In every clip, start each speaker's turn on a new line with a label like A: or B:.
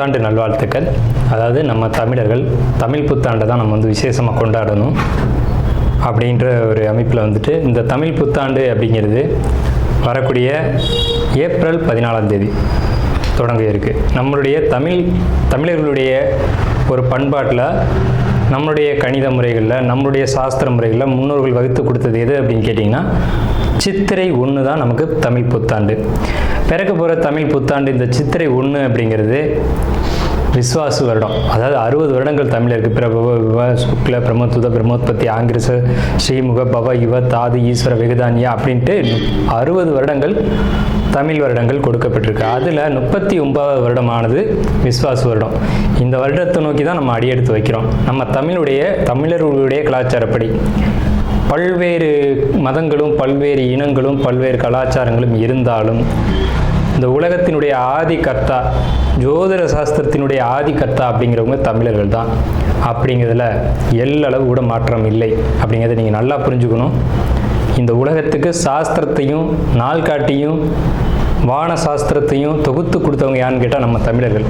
A: புத்தாண்டு நல்வாழ்த்துக்கள். அதாவது நம்ம தமிழர்கள் தமிழ் புத்தாண்டை தான் நம்ம வந்து விசேஷமாக கொண்டாடணும் அப்படின்ற ஒரு அமைப்பில் வந்துட்டு இந்த தமிழ் புத்தாண்டு அப்படிங்கிறது வரக்கூடிய ஏப்ரல் 14 தொடங்க இருக்குது. நம்மளுடைய தமிழர்களுடைய ஒரு பண்பாட்டில், நம்மளுடைய கணித முறைகளில், நம்மளுடைய சாஸ்திர முறைகளில் முன்னோர்கள் வகுத்து கொடுத்தது எது அப்படின்னு கேட்டிங்கன்னா சித்திரை 1 தான் நமக்கு தமிழ் புத்தாண்டு. பிறக்க போகிற தமிழ் புத்தாண்டு இந்த சித்திரை 1 அப்படிங்கிறது விஸ்வாசு வருடம். அதாவது 60 வருடங்கள் தமிழருக்கு பிரபவ விவ சுக்ல பிரமோத்துத பிரம்மோத்பத்தி ஆங்கிரச ஸ்ரீமுக பவ யுவ தாது ஈஸ்வர வெகுதானியா அப்படின்ட்டு 60 வருடங்கள் தமிழ் வருடங்கள் கொடுக்கப்பட்டிருக்கு. அதில் 39வது வருடமானது விஸ்வாசு வருடம். இந்த வருடத்தை நோக்கி தான் நம்ம அடியெடுத்து வைக்கிறோம். நம்ம தமிழர்களுடைய கலாச்சாரப்படி பல்வேறு மதங்களும் பல்வேறு இனங்களும் பல்வேறு கலாச்சாரங்களும் இருந்தாலும் இந்த உலகத்தினுடைய ஆதி கர்த்தா, ஜோதிட சாஸ்திரத்தினுடைய ஆதி கர்த்தா அப்படிங்கிறவங்க தமிழர்கள் தான். அப்படிங்கிறதுல எல்லளவு கூட மாற்றம் இல்லை அப்படிங்கிறத நீங்கள் நல்லா புரிஞ்சுக்கணும். இந்த உலகத்துக்கு சாஸ்திரத்தையும் நாள்காட்டியும் வான சாஸ்திரத்தையும் தொகுத்து கொடுத்தவங்க யாருன்னு கேட்டால் நம்ம தமிழர்கள்.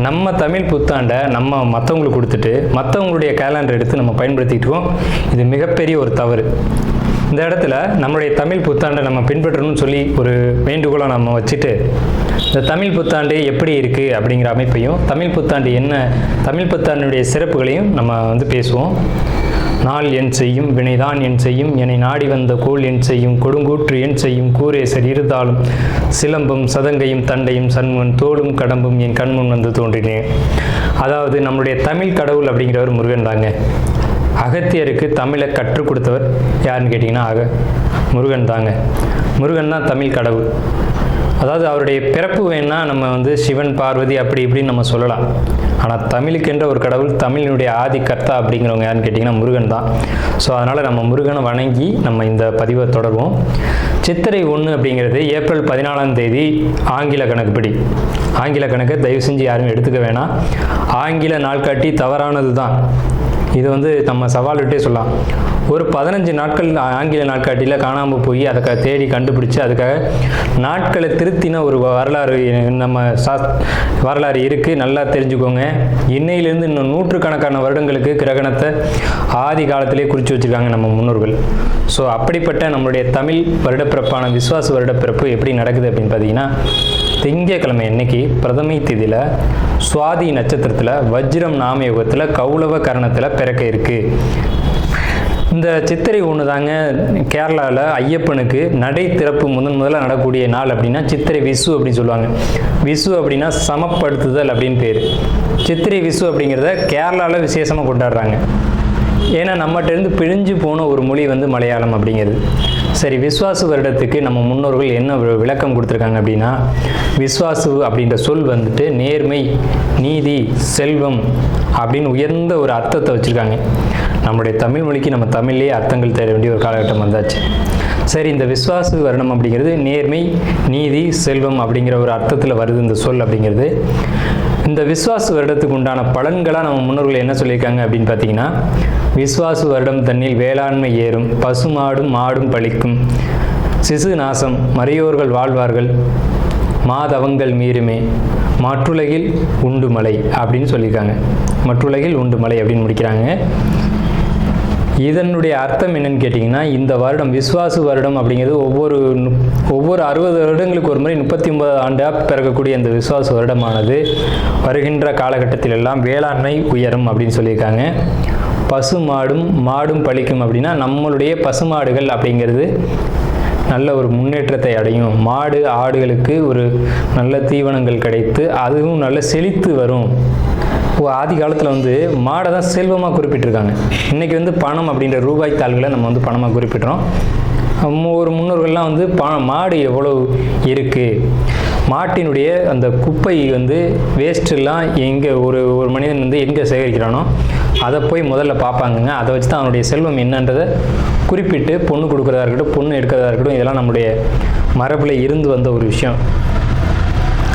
A: நம்ம தமிழ் புத்தாண்டை நம்ம மற்றவங்களுக்கு கொடுத்துட்டு மற்றவங்களுடைய கேலண்டர் எடுத்து நம்ம பயன்படுத்திக்கிட்டோம். இது மிகப்பெரிய ஒரு தவறு. இந்த இடத்துல நம்மளுடைய தமிழ் புத்தாண்டை நம்ம பின்பற்றணும்னு சொல்லி ஒரு வேண்டுகோளை நம்ம வச்சுட்டு இந்த தமிழ் புத்தாண்டு எப்படி இருக்குது அப்படிங்கிற அமைப்பையும் தமிழ் புத்தாண்டு என்ன, தமிழ் புத்தாண்டுடைய சிறப்புகளையும் நம்ம வந்து பேசுவோம். நாள் என் செய்யும் வினைதான் என் செய்யும் என்னை நாடி வந்த கோள் என் செய்யும் கொடுங்கூற்று என் செய்யும் கூரேசர் இருந்தாலும் சிலம்பும் சதங்கையும் தண்டையும் சண்முன் தோளும் கடம்பும் என் கண்முன் வந்து தோன்றினேன். அதாவது நம்மளுடைய தமிழ் கடவுள் அப்படிங்கிறவர் முருகன் தாங்க. அகத்தியருக்கு தமிழை கற்றுக் கொடுத்தவர் யாருன்னு கேட்டிங்கன்னா முருகன் தாங்க. முருகன் தான் தமிழ் கடவுள். அதாவது அவருடைய பிறப்பு வேணால் நம்ம வந்து சிவன் பார்வதி அப்படி இப்படின்னு நம்ம சொல்லலாம். ஆனால் தமிழுக்கென்ற ஒரு கடவுள், தமிழினுடைய ஆதி கர்த்தா அப்படிங்கிறவங்க யாருன்னு கேட்டிங்கன்னா முருகன் தான். ஸோ அதனால் நம்ம முருகனை வணங்கி நம்ம இந்த பதிவை தொடர்வோம். சித்திரை 1 அப்படிங்கிறது ஏப்ரல் 14 ஆங்கில கணக்குப்படி. ஆங்கில கணக்கை தயவு செஞ்சு யாரும் எடுத்துக்க வேணாம். ஆங்கில நாள்காட்டி தவறானது தான். இது வந்து நம்ம சவால் விட்டே சொல்லலாம். ஒரு 15 நாட்கள் ஆங்கில நாட்காட்டியில் காணாமல் போய் அதை தேடி கண்டுபிடிச்சி அதுக்காக நாட்களை திருத்தின ஒரு வரலாறு நம்ம வரலாறு இருக்குது. நல்லா தெரிஞ்சுக்கோங்க. இன்னையிலேருந்து இன்னும் நூற்றுக்கணக்கான வருடங்களுக்கு கிரகணத்தை ஆதி காலத்திலே குறித்து வச்சுருக்காங்க நம்ம முன்னோர்கள். ஸோ அப்படிப்பட்ட நம்மளுடைய தமிழ் வருடப்பிறப்பான விஸ்வாச வருடப்பிறப்பு எப்படி நடக்குது அப்படின்னு பார்த்தீங்கன்னா, திங்கட்கிழமை அன்னைக்கு பிரதமை திதியில் சுவாதி நட்சத்திரத்தில் வஜ்ரம் நாமயோகத்தில் கௌளவ கரணத்தில் பிறக்க இருக்குது. இந்த சித்திரை 1 தாங்க கேரளாவில் ஐயப்பனுக்கு நடை திறப்பு முதல்ல நடக்கக்கூடிய நாள் அப்படின்னா சித்திரை விசு அப்படின்னு சொல்லுவாங்க. விசு அப்படின்னா சமப்படுத்துதல் அப்படின்னு பேர். சித்திரை விசு அப்படிங்கிறத கேரளாவில் விசேஷமாக கொண்டாடுறாங்க. ஏன்னா நம்மகிட்டேருந்து பிழிஞ்சு போன ஒரு மொழி வந்து மலையாளம் அப்படிங்கிறது. சரி, விஸ்வாசு வருடத்துக்கு நம்ம முன்னோர்கள் என்ன விளக்கம் கொடுத்துருக்காங்க அப்படின்னா, விஸ்வாசு அப்படின்ற சொல் வந்துட்டு நேர்மை, நீதி, செல்வம் அப்படின்னு உயர்ந்த ஒரு அர்த்தத்தை வச்சுருக்காங்க. நம்முடைய தமிழ் மொழிக்கு நம்ம தமிழ்லேயே அர்த்தங்கள் தேட வேண்டிய ஒரு காலகட்டம் வந்தாச்சு. சரி, இந்த விஸ்வாசு வருடம் அப்படிங்கிறது நேர்மை, நீதி, செல்வம் அப்படிங்கிற ஒரு அர்த்தத்தில் வருது இந்த சொல் அப்படிங்கிறது. இந்த விஸ்வாசு வருடத்துக்கு உண்டான பலன்களாக நம்ம முன்னோர்கள் என்ன சொல்லியிருக்காங்க அப்படின்னு பார்த்தீங்கன்னா, விஸ்வாசு வருடம் தன்னில் வேளாண்மை ஏறும், பசுமாடும் மாடும் பழிக்கும், சிசு நாசம், மறையோர்கள் வாழ்வார்கள், மாதவங்கள் மீறுமே, மற்றுலகில் உண்டு மலை அப்படின்னு சொல்லியிருக்காங்க. மற்றுலகில் உண்டு மலை அப்படின்னு முடிக்கிறாங்க. இதனுடைய அர்த்தம் என்னன்னு கேட்டிங்கன்னா, இந்த வருடம் விஸ்வாசு வருடம் அப்படிங்கிறது ஒவ்வொரு 60 வருடங்களுக்கு ஒரு முறை 39 ஆண்டாக பிறக்கக்கூடிய இந்த விஸ்வாசு வருடமானது வருகின்ற காலகட்டத்தில் எல்லாம் வேளாண்மை உயரும் அப்படின்னு சொல்லியிருக்காங்க. மாடும் பழிக்கும் அப்படின்னா நம்மளுடைய பசுமாடுகள் அப்படிங்கிறது நல்ல ஒரு முன்னேற்றத்தை அடையும். மாடு ஆடுகளுக்கு ஒரு நல்ல தீவனங்கள் கிடைத்து அதுவும் நல்ல செழித்து வரும். ஆதி காலத்தில் வந்து மாடை தான் செல்வமாக குறிப்பிட்டிருக்காங்க. இன்றைக்கி வந்து பணம் அப்படின்ற ரூபாய் தாள்களை நம்ம வந்து பணமாக குறிப்பிட்றோம். ஒரு முன்னோர்கள்லாம் வந்து மாடு எவ்வளோ இருக்குது, மாட்டினுடைய அந்த குப்பை வந்து வேஸ்ட்டெல்லாம் எங்கே ஒரு மனிதன் வந்து எங்கே சேகரிக்கிறானோ அதை போய் முதல்ல பார்ப்பாங்கங்க. அதை வச்சு தான் அவனுடைய செல்வம் என்னன்றதை குறிப்பிட்டு பொண்ணு கொடுக்குறதா இருக்கட்டும், பொண்ணு எடுக்கிறதா இருக்கட்டும், இதெல்லாம் நம்முடைய மரபில் இருந்து வந்த ஒரு விஷயம்.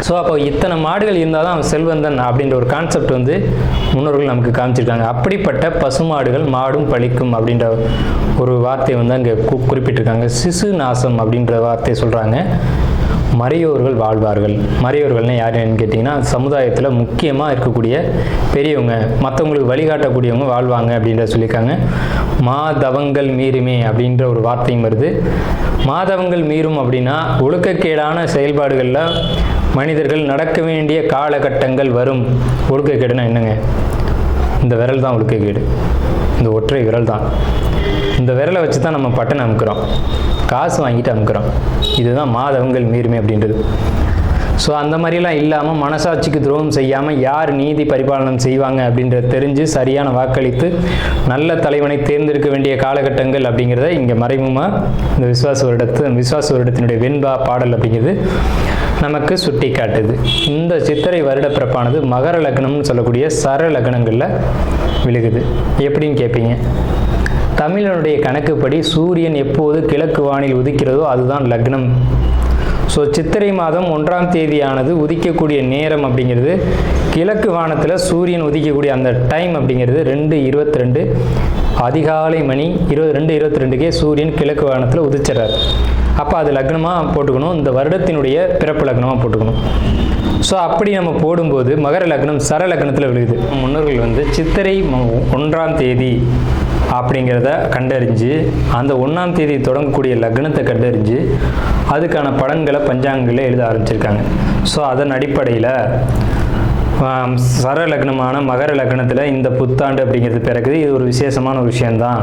A: ஸோ அப்போ இத்தனை மாடுகள் இருந்தால் தான் அவன் செல்வந்தன் அப்படின்ற ஒரு கான்செப்ட் வந்து முன்னோர்கள் நமக்கு காமிச்சிருக்காங்க. அப்படிப்பட்ட பசுமாடுகள் மாடும் பழிக்கும் அப்படின்ற ஒரு வார்த்தையை வந்து அங்கே குறிப்பிட்டிருக்காங்க. சிசு நாசம் அப்படின்ற வார்த்தையை சொல்கிறாங்க. மறையோர்கள் வாழ்வார்கள். மறையோர்கள்னால் யாருன்னு கேட்டிங்கன்னா சமுதாயத்தில் முக்கியமாக இருக்கக்கூடிய பெரியவங்க, மற்றவங்களுக்கு வழிகாட்டக்கூடியவங்க வாழ்வாங்க அப்படின்ற சொல்லியிருக்காங்க. மாதவங்கள் மீறுமே அப்படின்ற ஒரு வார்த்தையும் வருது. மாதவங்கள் மீறும் அப்படின்னா ஒழுக்கக்கேடான செயல்பாடுகளில் மனிதர்கள் நடக்க வேண்டிய காலகட்டங்கள் வரும். ஒழுக்கக்கேடுனா என்னங்க? இந்த விரல் தான் ஒழுக்கக்கேடு, இந்த ஒற்றை விரல் தான். இந்த விரலை வச்சு தான் நம்ம பட்டனை அமுக்கிறோம், காசு வாங்கிட்டு அமுக்கிறோம். இதுதான் மாதவங்கள் மீறுமே அப்படின்றது. ஸோ அந்த மாதிரிலாம் இல்லாமல் மனசாட்சிக்கு துரோகம் செய்யாமல் யார் நீதி பரிபாலனம் செய்வாங்க அப்படின்றத தெரிஞ்சு சரியான வாக்களித்து நல்ல தலைவனை தேர்ந்தெடுக்க வேண்டிய காலகட்டங்கள் அப்படிங்கிறத இங்கே மறைமுகமாக இந்த விசுவாச வருடத்தினுடைய வெண்பா பாடல் அப்படிங்கிறது நமக்கு சுட்டி காட்டுது. இந்த சித்திரை வருட பிறப்பானது மகர லக்னம்னு சொல்லக்கூடிய சர லக்னங்களில் விழுகுது. எப்படின்னு கேட்பீங்க? தமிழனுடைய கணக்குப்படி சூரியன் எப்போது கிழக்கு வானில் உதிக்கிறதோ அதுதான் லக்னம். ஸோ சித்திரை மாதம் 1ஆம் தேதியானது உதிக்கக்கூடிய நேரம் அப்படிங்கிறது கிழக்கு வானத்தில் சூரியன் உதிக்கக்கூடிய அந்த டைம் அப்படிங்கிறது 2:22 அதிகாலை மணி 2:22க்கே சூரியன் கிழக்கு வானத்தில் உதிச்சிடறாரு. அப்போ அது லக்னமாக போட்டுக்கணும், இந்த வருடத்தினுடைய பிறப்பு லக்னமாக போட்டுக்கணும். ஸோ அப்படி நம்ம போடும்போது மகர லக்னம் சர லக்னத்தில் விழுகுது. முன்னோர்கள் சித்திரை 1ஆம் தேதி அப்படிங்கிறத கண்டறிஞ்சு அந்த 1ஆம் தேதி தொடங்கக்கூடிய லக்னத்தை கண்டறிஞ்சு அதுக்கான பலன்களை பஞ்சாங்கங்களில் எழுத ஆரம்பிச்சிருக்காங்க. ஸோ அதன் அடிப்படையில் சர லக்னமான மகர லக்னத்தில் இந்த புத்தாண்டு அப்படிங்கிறது பிறகுது. இது ஒரு விசேஷமான ஒரு விஷயந்தான்.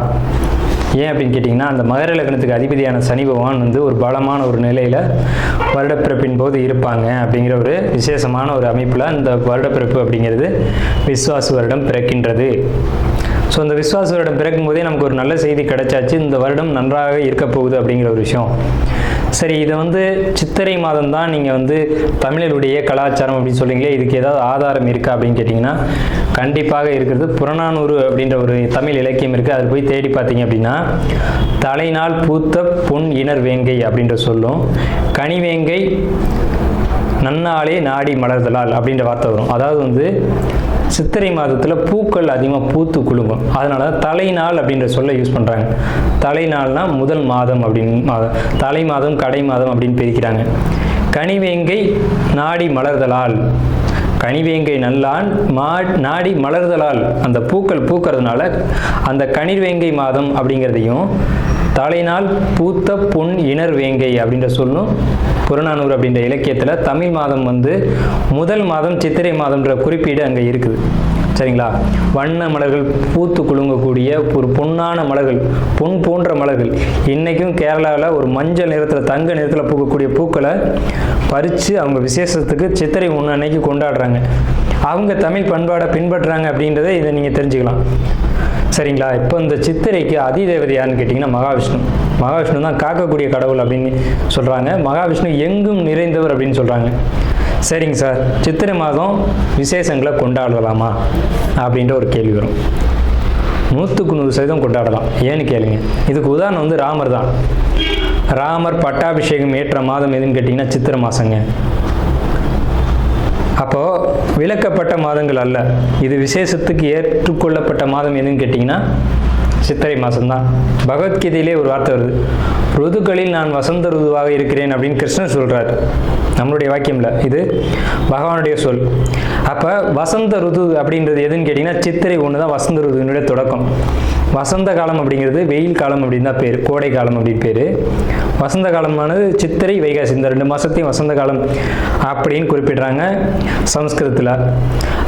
A: ஏன் அப்படின்னு கேட்டிங்கன்னா, அந்த மகர லக்னத்துக்கு அதிபதியான சனி பகவான் ஒரு பலமான ஒரு நிலையில் வருடப்பிறப்பின் போது இருப்பாங்க அப்படிங்கிற ஒரு விசேஷமான ஒரு அமைப்பில் இந்த வருடப்பிறப்பு அப்படிங்கிறது விஸ்வாச வருடம் பிறக்கின்றது. ஸோ இந்த விஸ்வாச வருடம் பிறக்கும் போதே நமக்கு ஒரு நல்ல செய்தி கிடைச்சாச்சு, இந்த வருடம் நன்றாக இருக்க போகுது அப்படிங்கிற ஒரு விஷயம். சரி, இதை சித்திரை மாதம் தான் நீங்கள் தமிழருடைய கலாச்சாரம் அப்படின்னு சொல்றீங்களே, இதுக்கு ஏதாவது ஆதாரம் இருக்கா அப்படின்னு கேட்டிங்கன்னா கண்டிப்பாக இருக்கிறது. புறநானூறு அப்படின்ற ஒரு தமிழ் இலக்கியம் இருக்குது. அதில் போய் தேடி பார்த்தீங்க அப்படின்னா தலைநாள் பூத்த பொன் இணர் வேங்கை அப்படின்ற சொல்லும், கனிவேங்கை நன்னாளே நாடி மலர்தலால் அப்படின்ற வார்த்தை வரும். அதாவது சித்திரை மாதத்தில் பூக்கள் அதிகமாக பூத்து குலுங்கும். அதனால தலைநாள் அப்படின்ற சொல்ல யூஸ் பண்ணுறாங்க. தலைநாள்னா முதல் மாதம் அப்படின்னு, தலை மாதம் கடை மாதம் அப்படின்னு பிரிக்கிறாங்க. கனிவேங்கை நாடி மலர்தலால், கனிவேங்கை நல்லான் நாடி மலர்தலால், அந்த பூக்கள் பூக்கிறதுனால அந்த கனிவேங்கை மாதம் அப்படிங்கிறதையும் தலைநாள் பூத்த பொன் இணர் வேங்கை அப்படின்ற சொல்லும் புறநானூறு அப்படின்ற இலக்கியத்தில் தமிழ் மாதம் முதல் மாதம் சித்திரை மாதம்ன்ற குறிப்பீடு அங்கே இருக்குது. சரிங்களா? வண்ண மலர்கள் பூத்து குலுங்கக்கூடிய ஒரு பொன்னான மலர்கள், பொன் போன்ற மலர்கள். இன்றைக்கும் கேரளாவில் ஒரு மஞ்சள் நிறத்தில் தங்க நிறத்தில் பூக்கக்கூடிய பூக்களை பறித்து அவங்க விசேஷத்துக்கு சித்திரை 1 அன்னைக்கு கொண்டாடுறாங்க. அவங்க தமிழ் பண்பாடை பின்பற்றுறாங்க அப்படின்றத இதை நீங்கள் தெரிஞ்சுக்கலாம். சரிங்களா? இப்போ இந்த சித்திரைக்கு அதிதேவதை யாருன்னு கேட்டிங்கன்னா மகாவிஷ்ணு. மகாவிஷ்ணு தான் காக்கக்கூடிய கடவுள் அப்படின்னு சொல்கிறாங்க. மகாவிஷ்ணு எங்கும் நிறைந்தவர் அப்படின்னு சொல்கிறாங்க. சரிங்க சார், சித்திரை மாதம் விசேஷங்களை கொண்டாடலாமா அப்படின்ற ஒரு கேள்வி வரும். 100% கொண்டாடலாம். ஏன்னு கேளுங்க. இதுக்கு உதாரணம் ராமர் தான். ராமர் பட்டாபிஷேகம் ஏற்ற மாதம் எதுன்னு கேட்டிங்கன்னா சித்திரை மாதங்க. அப்போது விலக்கப்பட்ட மாதங்கள் அல்ல, இது விசேஷத்துக்கு ஏற்றுக்கொள்ளப்பட்ட மாதம் எதுன்னு கேட்டிங்கன்னா சித்திரை மாதம்தான். பகவத்கீதையிலே ஒரு வார்த்தை வருது, ருதுக்களில் நான் வசந்த ருதுவாக இருக்கிறேன் அப்படின்னு கிருஷ்ணன் சொல்கிறார். நம்மளுடைய வாக்கியம்ல, இது பகவானுடைய சொல். அப்போ வசந்த ருது அப்படின்றது எதுன்னு கேட்டிங்கன்னா சித்திரை 1 தான் வசந்த ருதுனுடைய தொடக்கம். வசந்த காலம் அப்படிங்கிறது வெயில் காலம் அப்படின்னு தான் பேர், கோடை காலம் அப்படின்னு பேர். வசந்த காலமானது சித்திரை வைகாசி, இந்த 2 மாதத்தையும் வசந்த காலம் அப்படின்னு குறிப்பிடுறாங்க சமஸ்கிருதத்தில்.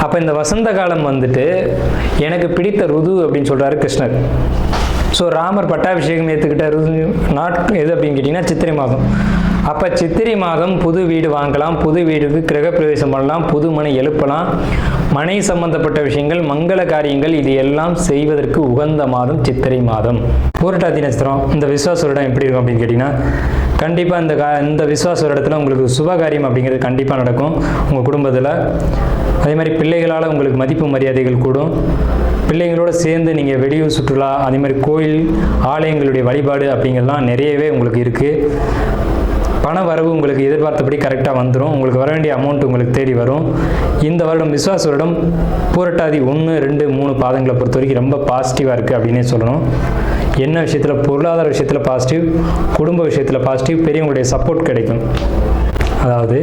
A: அப்போ இந்த வசந்த காலம் எனக்கு பிடித்த ருது அப்படின்னு சொல்கிறாரு கிருஷ்ணர். ஸோ ராமர் பட்டாபிஷேகம் ஏற்றுக்கிட்ட நாட்கள் எது அப்படின்னு கேட்டிங்கன்னா சித்திரை மாதம். அப்போ சித்திரை மாதம் புது வீடு வாங்கலாம், புது வீடுக்கு கிரகப்பிரவேசம் பண்ணலாம், புது மனை எழுப்பலாம், மனை சம்பந்தப்பட்ட விஷயங்கள், மங்கள காரியங்கள், இது எல்லாம் செய்வதற்கு உகந்த மாதம் சித்திரை மாதம். பூரட்டாதி நட்சத்திரம் இந்த விஸ்வாச வருடம் எப்படி இருக்கும் அப்படின்னு கேட்டிங்கன்னா கண்டிப்பாக இந்த விஸ்வாச வருடத்தில் உங்களுக்கு சுபகாரியம் அப்படிங்கிறது கண்டிப்பாக நடக்கும் உங்கள் குடும்பத்தில். அதே மாதிரி பிள்ளைகளால் உங்களுக்கு மதிப்பு மரியாதைகள் கூடும். பிள்ளைங்களோடு சேர்ந்து நீங்கள் வெளியூர் சுற்றுலா, அதே மாதிரி கோயில் ஆலயங்களுடைய வழிபாடு அப்படிங்கிறதுலாம் நிறையவே உங்களுக்கு இருக்குது. பண வரவு உங்களுக்கு எதிர்பார்த்தபடி கரெக்டாக வந்துடும். உங்களுக்கு வர வேண்டிய அமௌண்ட் உங்களுக்கு தேடி வரும். இந்த வருடம் விஸ்வாச வருடம் பூரட்டாதி 1, 2, 3 பாதங்களை பொறுத்த வரைக்கும் ரொம்ப பாசிட்டிவாக இருக்குது அப்படின்னே சொல்லணும். என்ன விஷயத்தில்? பொருளாதார விஷயத்தில் பாசிட்டிவ், குடும்ப விஷயத்தில் பாசிட்டிவ், பெரியவங்களுடைய சப்போர்ட் கிடைக்கும். அதாவது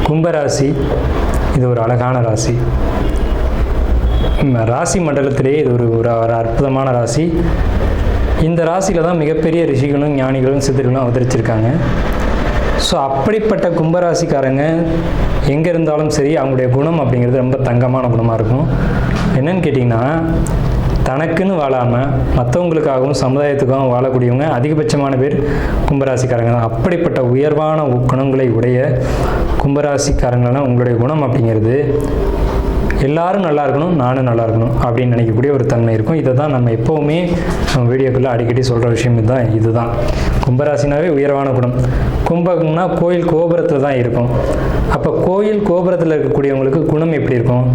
A: கும்பராசி இது ஒரு அழகான ராசி. ராசி மண்டலத்திலே இது ஒரு அற்புதமான ராசி. இந்த ராசியில் தான் மிகப்பெரிய ரிஷிகளும் ஞானிகளும் சித்தர்களும் அவதரிச்சிருக்காங்க. ஸோ அப்படிப்பட்ட கும்பராசிக்காரங்க எங்கே இருந்தாலும் சரி, அவங்களுடைய குணம் அப்படிங்கிறது ரொம்ப தங்கமான குணமாக இருக்கும். என்னன்னு கேட்டிங்கன்னா, தனக்குன்னு வாழாமல் மற்றவங்களுக்காகவும் சமுதாயத்துக்காகவும் வாழக்கூடியவங்க அதிகபட்சமான பேர் கும்பராசிக்காரங்க தான். அப்படிப்பட்ட உயர்வான குணங்களை உடைய கும்பராசிக்காரங்கன்னா உங்களுடைய குணம் அப்படிங்கிறது எல்லாரும் நல்லா இருக்கணும், நானும் நல்லா இருக்கணும் அப்படின்னு நினைக்கக்கூடிய ஒரு தன்மை இருக்கும். இதை தான் நம்ம எப்போவுமே நம்ம வீடியோக்குள்ளே அடிக்கடி சொல்கிற விஷயம் இதுதான். கும்பராசினாவே உயர்வான குணம். கும்பம்னா கோயில் கோபுரத்தில் தான் இருக்கும். அப்போ கோயில் கோபுரத்தில் இருக்கக்கூடியவங்களுக்கு குணம் எப்படி இருக்கும்?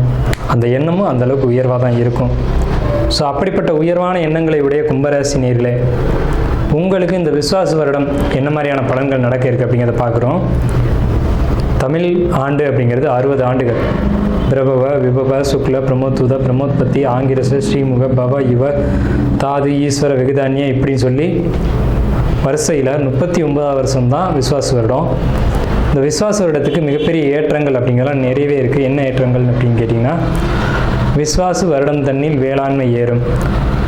A: அந்த எண்ணமும் அந்தளவுக்கு உயர்வாக தான் இருக்கும். ஸோ அப்படிப்பட்ட உயர்வான எண்ணங்களை உடைய கும்பராசி நேயர்களே, உங்களுக்கு இந்த விஸ்வாச வருடம் என்ன மாதிரியான பலன்கள் நடக்க இருக்குது அப்படிங்கிறத பார்க்குறோம். தமிழ் ஆண்டு அப்படிங்கிறது 60 ஆண்டுகள். பிரபவ, விபவ, சுக்ல, பிரமோத்துத, பிரமோத்பத்தி, ஆங்கிரச, ஸ்ரீமுக, பவ, இவ, தாது, ஈஸ்வர, வெகுதானிய இப்படின்னு சொல்லி வரிசையில் 39வது வருஷம் தான் விஸ்வாச வருடம். இந்த விஸ்வாச வருடத்துக்கு மிகப்பெரிய ஏற்றங்கள் அப்படிங்கிறலாம் நிறையவே இருக்குது. என்ன ஏற்றங்கள் அப்படின்னு கேட்டிங்கன்னா, விஸ்வாசு வருடம் தன்னில் வேளாண்மை ஏறும்,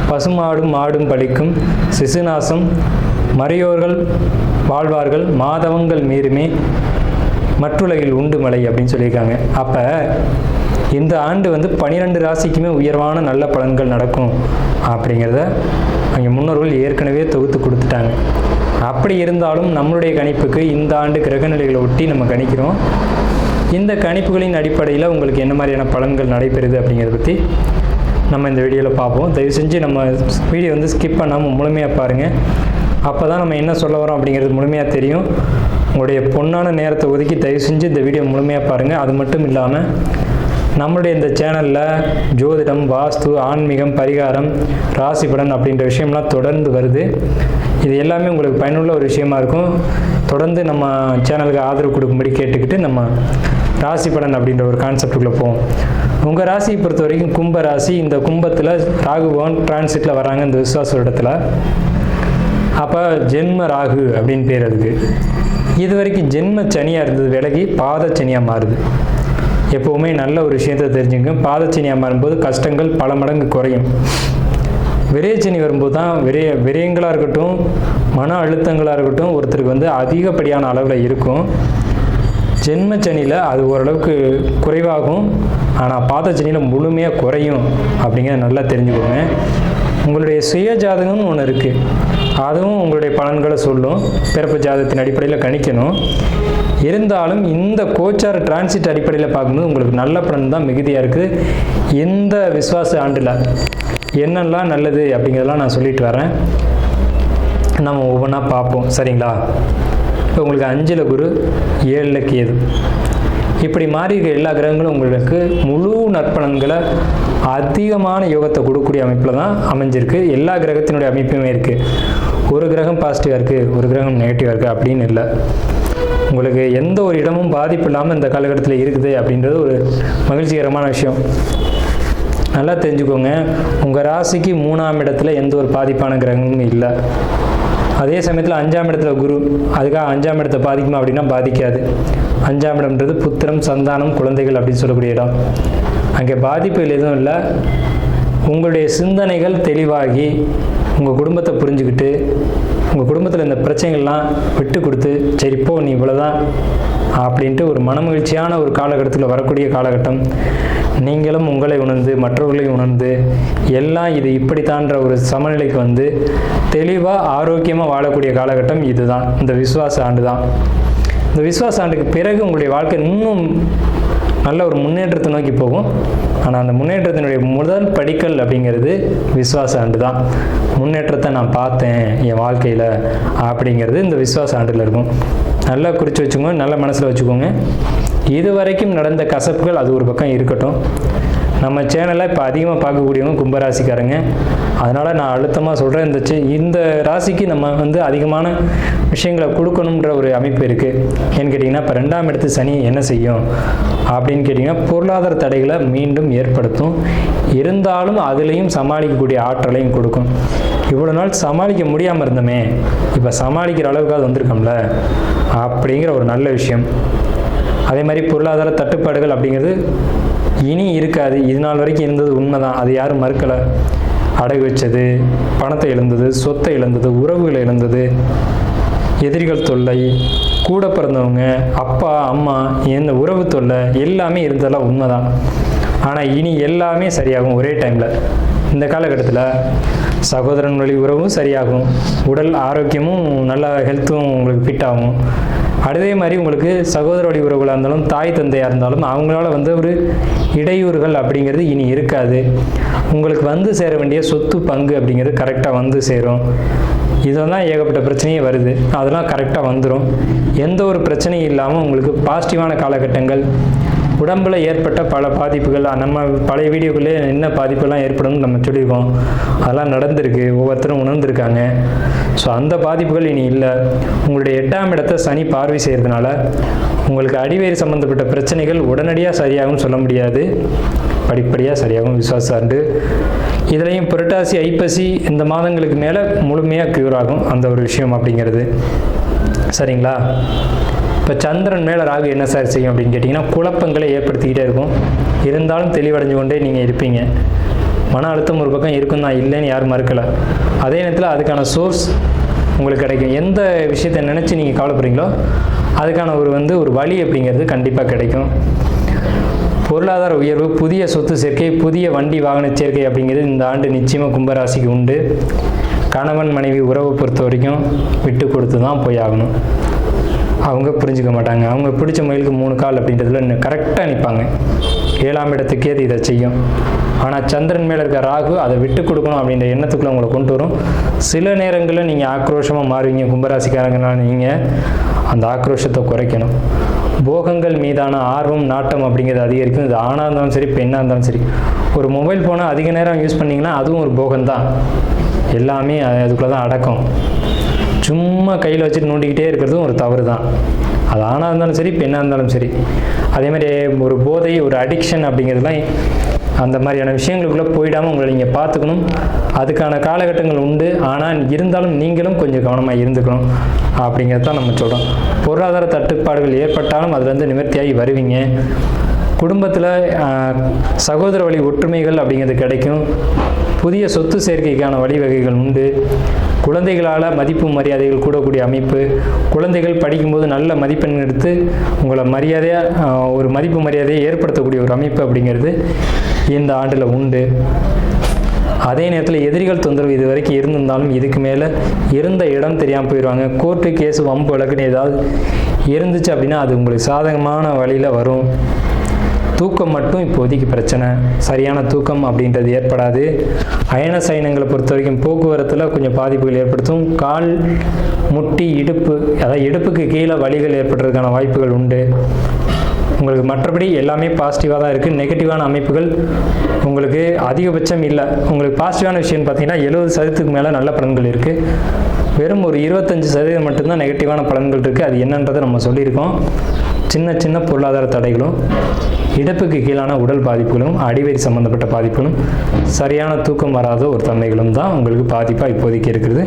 A: பசுமாடும் மாடும் பலிக்கும், சிசுநாசம், மறையோர்கள் வாழ்வார்கள், மாதவங்கள் மீறுமே, மற்றுலகில் உண்டு மலை அப்படின்னு சொல்லியிருக்காங்க. அப்போ இந்த ஆண்டு 12 ராசிக்குமே உயர்வான நல்ல பலன்கள் நடக்கும் அப்படிங்கிறத அங்கே முன்னோர்கள் ஏற்கனவே தொகுத்து கொடுத்துட்டாங்க. அப்படி இருந்தாலும் நம்மளுடைய கணிப்புக்கு இந்த ஆண்டு கிரகநிலைகளை ஒட்டி நம்ம கணிக்கிறோம். இந்த கணிப்புகளின் அடிப்படையில் உங்களுக்கு என்ன மாதிரியான பலன்கள் நடைபெறுது அப்படிங்கிறத பற்றி நம்ம இந்த வீடியோவில் பார்ப்போம். தயவு செஞ்சு நம்ம வீடியோ ஸ்கிப் பண்ணாமல் முழுமையாக பாருங்கள். அப்போ தான் நம்ம என்ன சொல்ல வரோம் அப்படிங்கிறது முழுமையாக தெரியும். உங்களுடைய பொன்னான நேரத்தை ஒதுக்கி தயவு செஞ்சு இந்த வீடியோ முழுமையாக பாருங்கள். அது மட்டும் இல்லாமல் நம்மளுடைய இந்த சேனலில் ஜோதிடம், வாஸ்து, ஆன்மீகம், பரிகாரம், ராசி பலன் அப்படின்ற விஷயம்லாம் தொடர்ந்து வருது. இது எல்லாமே உங்களுக்கு பயனுள்ள ஒரு விஷயமா இருக்கும். தொடர்ந்து நம்ம சேனலுக்கு ஆதரவு கொடுக்கும்படி கேட்டுக்கிட்டு நம்ம ராசி பலன் அப்படின்ற ஒரு கான்செப்டுக்குள்ளே போவோம். உங்கள் ராசியை பொறுத்த வரைக்கும் கும்ப ராசி. இந்த கும்பத்தில் ராகு பகவான் டிரான்சிட்டில் வராங்க இந்த விஸ்வாச வருடத்தில். அப்போ ஜென்ம ராகு அப்படின்னு பேர் அதுக்கு. இது வரைக்கும் ஜென்ம சனியாக இருந்தது விலகி பாத சனியாக மாறுது. எப்போவுமே நல்ல ஒரு விஷயத்தை தெரிஞ்சுங்க. பாத சனியாக மாறும்போது கஷ்டங்கள் பல மடங்கு குறையும். விரயச்சனி வரும்போது தான் விரயங்களாக இருக்கட்டும், மன அழுத்தங்களாக இருக்கட்டும் ஒருத்தருக்கு அதிகப்படியான அளவில் இருக்கும். ஜென்மச்சனியில் அது ஓரளவுக்கு குறைவாகும், ஆனால் பாதச்சனியில் முழுமையாக குறையும் அப்படிங்கிறத நல்லா தெரிஞ்சுக்கோங்க. உங்களுடைய சுய ஜாதகம்னு ஒன்று இருக்குது, அதுவும் உங்களுடைய பலன்களை சொல்லும். பிறப்பு ஜாதகத்தின் அடிப்படையில் கணிக்கணும். இருந்தாலும் இந்த கோச்சார டிரான்சிட் அடிப்படையில் பார்க்கும்போது உங்களுக்கு நல்ல பலன் தான் மிகுதியாக இருக்குது. இந்த விஸ்வாச ஆண்டில் என்னெல்லாம் நல்லது அப்படிங்கிறதெல்லாம் நான் சொல்லிட்டு வரேன். நம்ம ஒவ்வொன்றா பார்ப்போம், சரிங்களா? இப்போ உங்களுக்கு 5ல் குரு, 7ல் கேது, இப்படி மாறி இருக்க எல்லா கிரகங்களும் உங்களுக்கு முழு நற்பலன்களை அதிகமான யோகத்தை கொடுக்கக்கூடிய அமைப்பில் தான் அமைஞ்சிருக்கு. எல்லா கிரகத்தினுடைய அமைப்புமே இருக்குது. ஒரு கிரகம் பாசிட்டிவாக இருக்குது, ஒரு கிரகம் நெகட்டிவாக இருக்குது அப்படின்னு இல்லை. உங்களுக்கு எந்த ஒரு இடமும் பாதிப்பு இல்லாமல் இந்த காலகட்டத்தில் இருக்குது அப்படின்றது ஒரு மகிழ்ச்சிகரமான விஷயம். நல்லா தெரிஞ்சுக்கோங்க. உங்கள் ராசிக்கு 3ஆம் இடத்துல எந்த ஒரு பாதிப்பான கிரகமும் இல்லை. அதே சமயத்தில் 5ஆம் இடத்துல குரு, அதுக்காக 5ஆம் இடத்தை பாதிக்குமா அப்படின்னா பாதிக்காது. 5ஆம் இடம்ன்றது புத்திரம், சந்தானம், குழந்தைகள் அப்படின்னு சொல்லக்கூடிய இடம். அங்கே பாதிப்புகள் எதுவும் இல்லை. உங்களுடைய சிந்தனைகள் தெளிவாகி உங்கள் குடும்பத்தை புரிஞ்சுக்கிட்டு உங்கள் குடும்பத்தில் இந்த பிரச்சனைகள்லாம் விட்டு கொடுத்து சரி போ நீ இவ்வளோதான் அப்படின்ட்டு ஒரு மனமகிழ்ச்சியான ஒரு காலகட்டத்தில் வரக்கூடிய காலகட்டம். நீங்களும் உங்களை உணர்ந்து மற்றவர்களையும் உணர்ந்து எல்லாம் இது இப்படித்தான்ற ஒரு சமநிலைக்கு தெளிவாக ஆரோக்கியமாக வாழக்கூடிய காலகட்டம் இதுதான், இந்த விஸ்வாச ஆண்டு தான். இந்த விஸ்வாச ஆண்டுக்கு பிறகு உங்களுடைய வாழ்க்கை இன்னும் நல்ல ஒரு முன்னேற்றத்தை நோக்கி போகும். ஆனால் அந்த முன்னேற்றத்தினுடைய முதல் படிக்கல் அப்படிங்கிறது விஸ்வாச ஆண்டு தான். முன்னேற்றத்தை நான் பார்த்தேன் என் வாழ்க்கையில் அப்படிங்கிறது இந்த விஸ்வாச ஆண்டில் இருக்கும். நல்லா குறித்து வச்சுக்கோங்க, நல்ல மனசில் வச்சுக்கோங்க. இது வரைக்கும் நடந்த கசப்புகள் அது ஒரு பக்கம் இருக்கட்டும். நம்ம சேனலை இப்போ அதிகமாக பார்க்கக்கூடியவங்க கும்பராசிக்காரங்க. அதனால் நான் அழுத்தமாக சொல்கிறேன், இந்த ராசிக்கு நம்ம அதிகமான விஷயங்களை கொடுக்கணுன்ற ஒரு அமைப்பு இருக்குது. ஏன்னு கேட்டிங்கன்னா, இப்போ 2ஆம் இடத்து சனி என்ன செய்யும் அப்படின்னு கேட்டிங்கன்னா, பொருளாதார தடைகளை மீண்டும் ஏற்படுத்தும். இருந்தாலும் அதுலேயும் சமாளிக்கக்கூடிய ஆற்றலையும் கொடுக்கும். இவ்வளோ நாள் சமாளிக்க முடியாமல் இருந்தோமே, இப்போ சமாளிக்கிற அளவுக்கு அது வந்திருக்கோம்ல அப்படிங்கிற ஒரு நல்ல விஷயம். அதே மாதிரி பொருளாதார தட்டுப்பாடுகள் அப்படிங்கிறது இனி இருக்காது. இது நாள் வரைக்கும் இருந்தது உண்மைதான், அது யாரும் மறுக்கலை. அடகு வச்சது, பணத்தை இழந்தது, சொத்தை இழந்தது, உறவுகளை இழந்தது, எதிரிகள் தொல்லை, கூட பிறந்தவங்க, அப்பா அம்மா, இந்த உறவு தொல்லை எல்லாமே இருந்ததெல்லாம் உண்மைதான். ஆனால் இனி எல்லாமே சரியாகும் ஒரே டைமில். இந்த காலகட்டத்தில் சகோதரன் வழி உறவும் சரியாகும், உடல் ஆரோக்கியமும் நல்லா ஹெல்த்தும் உங்களுக்கு ஃபிட் ஆகும். அதே மாதிரி உங்களுக்கு சகோதர வழி உறவுகளாக இருந்தாலும் தாய் தந்தையாக இருந்தாலும் அவங்களால ஒரு இடையூறுகள் அப்படிங்கிறது இனி இருக்காது. உங்களுக்கு சேர வேண்டிய சொத்து பங்கு அப்படிங்கிறது கரெக்டாக சேரும். இதெல்லாம் ஏகப்பட்ட பிரச்சனையே வருது, அதெல்லாம் கரெக்டாக வந்துடும். எந்த ஒரு பிரச்சனையும் இல்லாமல் உங்களுக்கு பாசிட்டிவான காலகட்டங்கள். உடம்பில் ஏற்பட்ட பல பாதிப்புகள் நம்ம பழைய வீடியோக்குள்ளே என்ன பாதிப்புலாம் ஏற்படும்னு நம்ம சொல்லியிருக்கோம். அதெல்லாம் நடந்திருக்கு, ஒவ்வொருத்தரும் உணர்ந்திருக்காங்க. ஸோ அந்த பாதிப்புகள் இனி இல்லை. உங்களுடைய 8ஆம் இடத்தை சனி பார்வை செய்கிறதுனால உங்களுக்கு அடிவேறு சம்மந்தப்பட்ட பிரச்சனைகள் உடனடியாக சரியாகும்னு சொல்ல முடியாது, படிப்படியாக சரியாகும். விசுவாசாண்டு இதுலேயும் புரட்டாசி ஐப்பசி இந்த மாதங்களுக்கு மேலே முழுமையாக க்யூர் ஆகும் அந்த ஒரு விஷயம் அப்படிங்கிறது. சரிங்களா? இப்போ சந்திரன் மேலே ராகு என்ன சார் செய்யும் அப்படின்னு கேட்டிங்கன்னா, குழப்பங்களை ஏற்படுத்திக்கிட்டே இருக்கும். இருந்தாலும் தெளிவடைஞ்சு கொண்டே நீங்கள் இருப்பீங்க. மன அழுத்தம் ஒரு பக்கம் இருக்கும் தான், இல்லைன்னு யாரும் மறுக்கலை. அதே நேரத்தில் அதுக்கான சோர்ஸ் உங்களுக்கு கிடைக்கும். எந்த விஷயத்தை நினச்சி நீங்கள் கவலைப்படுறீங்களோ அதுக்கான ஒரு வழி அப்படிங்கிறது கண்டிப்பாக கிடைக்கும். பொருளாதார உயர்வு, புதிய சொத்து சேர்க்கை, புதிய வண்டி வாகன சேர்க்கை அப்படிங்கிறது இந்த ஆண்டு நிச்சயமாக கும்பராசிக்கு உண்டு. கணவன் மனைவி உறவை பொறுத்த வரைக்கும் விட்டு கொடுத்து தான் போய் ஆகணும். அவங்க புரிஞ்சுக்க மாட்டாங்க. அவங்க பிடிச்ச மயிலுக்கு 3 கால் அப்படின்றதுல இன்னும் கரெக்டாக நிற்பாங்க. 7ஆம் இடத்துக்கே அது இதை செய்யும். ஆனால் சந்திரன் மேலே இருக்க ராகு அதை விட்டு கொடுக்கணும் அப்படின்ற எண்ணத்துக்குள்ள உங்களை கொண்டு வரும். சில நேரங்களில் நீங்கள் ஆக்ரோஷமாக மாறுவீங்க. கும்பராசிக்காரங்கனால நீங்கள் அந்த ஆக்ரோஷத்தை குறைக்கணும். போகங்கள் மீதான ஆர்வம் நாட்டம் அப்படிங்கிறது அதிகரிக்கும். இது ஆணாக இருந்தாலும் சரி, பெண்ணாக இருந்தாலும் சரி. ஒரு மொபைல் ஃபோனை அதிக நேரம் யூஸ் பண்ணிங்கன்னா அதுவும் ஒரு போகம்தான். எல்லாமே அதுக்குள்ளே தான் அடக்கம். சும்மா கையில் வச்சுட்டு நோண்டிக்கிட்டே இருக்கிறதும் ஒரு தவறு தான். அது ஆணாக இருந்தாலும் சரி, பெண்ணாக இருந்தாலும் சரி. அதே மாதிரி ஒரு போதை, ஒரு அடிக்ஷன் அப்படிங்கிறதுலாம் அந்த மாதிரியான விஷயங்களுக்குள்ளே போயிடாமல் உங்களை நீங்கள் பார்த்துக்கணும். அதுக்கான காலகட்டங்கள் உண்டு. ஆனால் இருந்தாலும் நீங்களும் கொஞ்சம் கவனமாக இருந்துக்கணும் அப்படிங்கிறது தான் நம்ம சொல்கிறோம். பொருளாதார தட்டுப்பாடுகள் ஏற்பட்டாலும் அதுலேருந்து நிவர்த்தியாகி வருவீங்க. குடும்பத்தில் சகோதர வழி ஒற்றுமைகள் அப்படிங்கிறது கிடைக்கும். புதிய சொத்து சேர்க்கைக்கான வழிவகைகள் உண்டு. குழந்தைகளால் மதிப்பு மரியாதைகள் கூடக்கூடிய அமைப்பு. குழந்தைகள் படிக்கும்போது நல்ல மதிப்பெண் எடுத்து உங்களை மரியாதையாக ஒரு மதிப்பு மரியாதையை ஏற்படுத்தக்கூடிய ஒரு அமைப்பு அப்படிங்கிறது இந்த ஆண்டில் உண்டு. அதே நேரத்தில் எதிரிகள் தொந்தரவு இது வரைக்கும் இருந்திருந்தாலும் இதுக்கு மேலே இருந்த இடம் தெரியாமல் போயிடுவாங்க. கோர்ட்டு கேஸு வம்பு வழக்குன்னு ஏதாவது இருந்துச்சு அப்படின்னா அது உங்களுக்கு சாதகமான வழியில் வரும். தூக்கம் மட்டும் இப்போதைக்கு பிரச்சனை. சரியான தூக்கம் அப்படின்றது ஏற்படாது. அயன சயனங்களை பொறுத்த வரைக்கும் போக்குவரத்தில் கொஞ்சம் பாதிப்புகள் ஏற்படுத்தும். கால், முட்டி, இடுப்பு, அதாவது இடுப்புக்கு கீழே வலிகள் ஏற்படுறதுக்கான வாய்ப்புகள் உண்டு. உங்களுக்கு மற்றபடி எல்லாமே பாசிட்டிவாக தான் இருக்குது. நெகட்டிவான அமைப்புகள் உங்களுக்கு அதிகபட்சம் இல்லை. உங்களுக்கு பாசிட்டிவான விஷயம்னு பார்த்தீங்கன்னா 70% மேலே நல்ல பலன்கள் இருக்குது. வெறும் ஒரு 25% மட்டும்தான் நெகட்டிவான பலன்கள் இருக்குது. அது என்னன்றதை நம்ம சொல்லியிருக்கோம். சின்ன சின்ன பொருளாதார தடைகளும், இடுப்புக்கு கீழான உடல் பாதிப்புகளும், அடிவயிறு சம்மந்தப்பட்ட பாதிப்புகளும், சரியான தூக்கம் வராத ஒரு தன்மைகளும் தான் உங்களுக்கு பாதிப்பாக இப்போதைக்கு இருக்கிறது.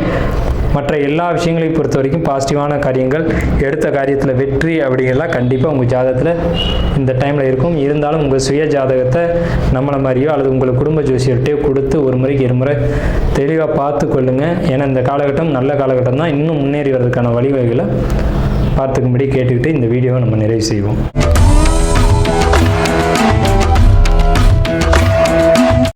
A: மற்ற எல்லா விஷயங்களையும் பொறுத்த வரைக்கும் பாசிட்டிவான காரியங்கள், எடுத்த காரியத்தில் வெற்றி அப்படிங்கிறலாம் கண்டிப்பாக உங்கள் ஜாதகத்தில் இந்த டைமில் இருக்கும். இருந்தாலும் உங்கள் சுய ஜாதகத்தை நம்மளை மாதிரியோ அல்லது உங்கள் குடும்ப ஜோசியர்கிட்டையோ கொடுத்து ஒரு முறைக்கு 2 முறை தெளிவாக பார்த்து கொள்ளுங்கள். ஏன்னா இந்த காலகட்டம் நல்ல காலகட்டம் தான். இன்னும் முன்னேறி வர்றதுக்கான வழிவகைகளை பார்த்துக்கும்படி கேட்டுக்கிட்டு இந்த வீடியோவை நம்ம நிறைவு செய்வோம்.